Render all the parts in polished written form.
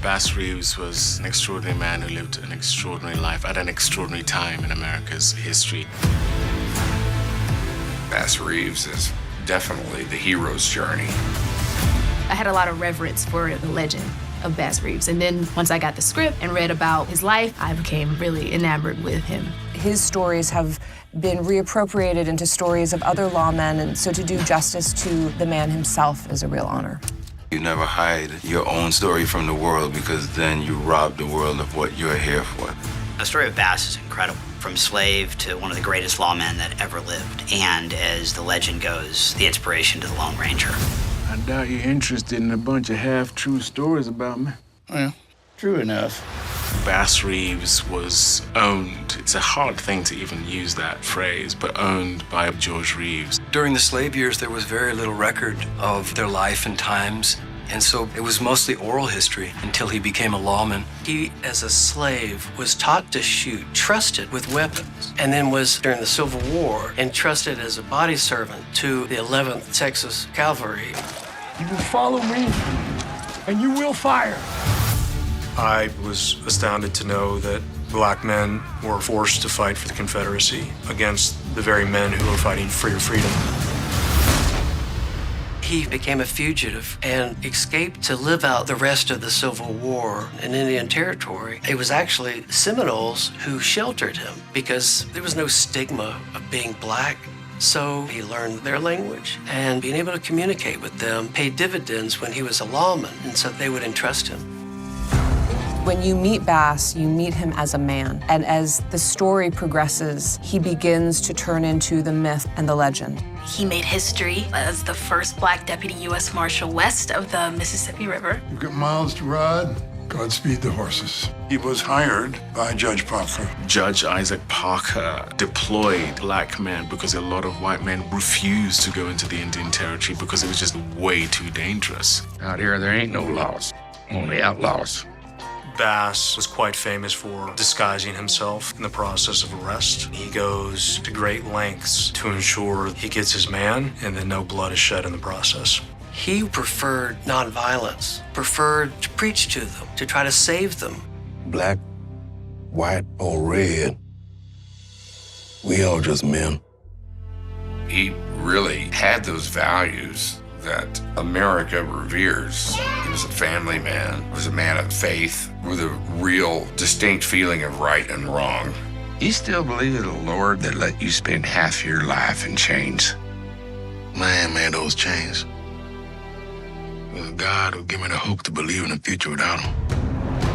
Bass Reeves was an extraordinary man who lived an extraordinary life at an extraordinary time in America's history. Bass Reeves is definitely the hero's journey. I had a lot of reverence for the legend of Bass Reeves. And then once I got the script and read about his life, I became really enamored with him. His stories have been reappropriated into stories of other lawmen, and so to do justice to the man himself is a real honor. You never hide your own story from the world, because then you rob the world of what you're here for. The story of Bass is incredible. From slave to one of the greatest lawmen that ever lived, and as the legend goes, the inspiration to the Lone Ranger. I doubt you're interested in a bunch of half-true stories about me. Well, true enough. Bass Reeves was owned. It's a hard thing to even use that phrase, but owned by George Reeves. During the slave years, there was very little record of their life and times, and so it was mostly oral history until he became a lawman. He, as a slave, was taught to shoot, trusted with weapons, and then was, during the Civil War, entrusted as a body servant to the 11th Texas Cavalry. You will follow me, and you will fire. I was astounded to know that black men were forced to fight for the Confederacy against the very men who were fighting for your freedom. He became a fugitive and escaped to live out the rest of the Civil War in Indian Territory. It was actually Seminoles who sheltered him because there was no stigma of being black. So he learned their language, and being able to communicate with them paid dividends when he was a lawman, and so they would entrust him. When you meet Bass, you meet him as a man. And as the story progresses, he begins to turn into the myth and the legend. He made history as the first Black deputy U.S. Marshal west of the Mississippi River. You've got miles to ride. Godspeed the horses. He was hired by Judge Parker. Judge Isaac Parker deployed black men because a lot of white men refused to go into the Indian Territory because it was just way too dangerous. Out here, there ain't no laws, only outlaws. Bass was quite famous for disguising himself in the process of arrest. He goes to great lengths to ensure he gets his man and then no blood is shed in the process. He preferred nonviolence, preferred to preach to them, to try to save them. Black, white, or red, we all just men. He really had those values that America reveres. He was a family man, he was a man of faith with a real distinct feeling of right and wrong. You still believe in the Lord that let you spend half your life in chains? Man, those chains. There's a God who gave me the hope to believe in the future without him.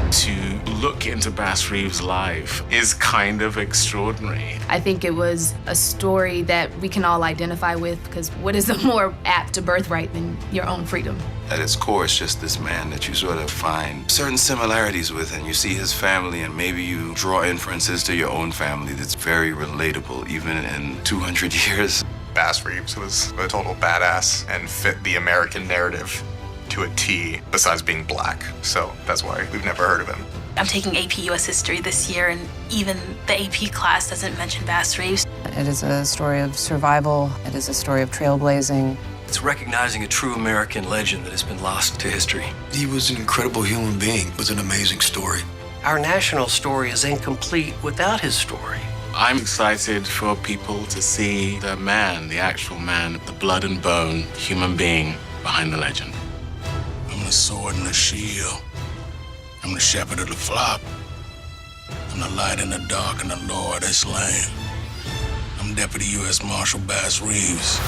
To look into Bass Reeves' life is kind of extraordinary. I think it was a story that we can all identify with, because what is a more apt birthright than your own freedom? At its core, it's just this man that you sort of find certain similarities with, and you see his family, and maybe you draw inferences to your own family that's very relatable, even in 200 years. Bass Reeves was a total badass and fit the American narrative to a T, besides being black. So that's why we've never heard of him. I'm taking AP US History this year, and even the AP class doesn't mention Bass Reeves. It is a story of survival. It is a story of trailblazing. It's recognizing a true American legend that has been lost to history. He was an incredible human being with an amazing story. Our national story is incomplete without his story. I'm excited for people to see the man, the actual man, the blood and bone human being behind the legend. I'm the sword and the shield. I'm the shepherd of the flock. I'm the light in the dark and the Lord that's slain. I'm Deputy U.S. Marshal Bass Reeves.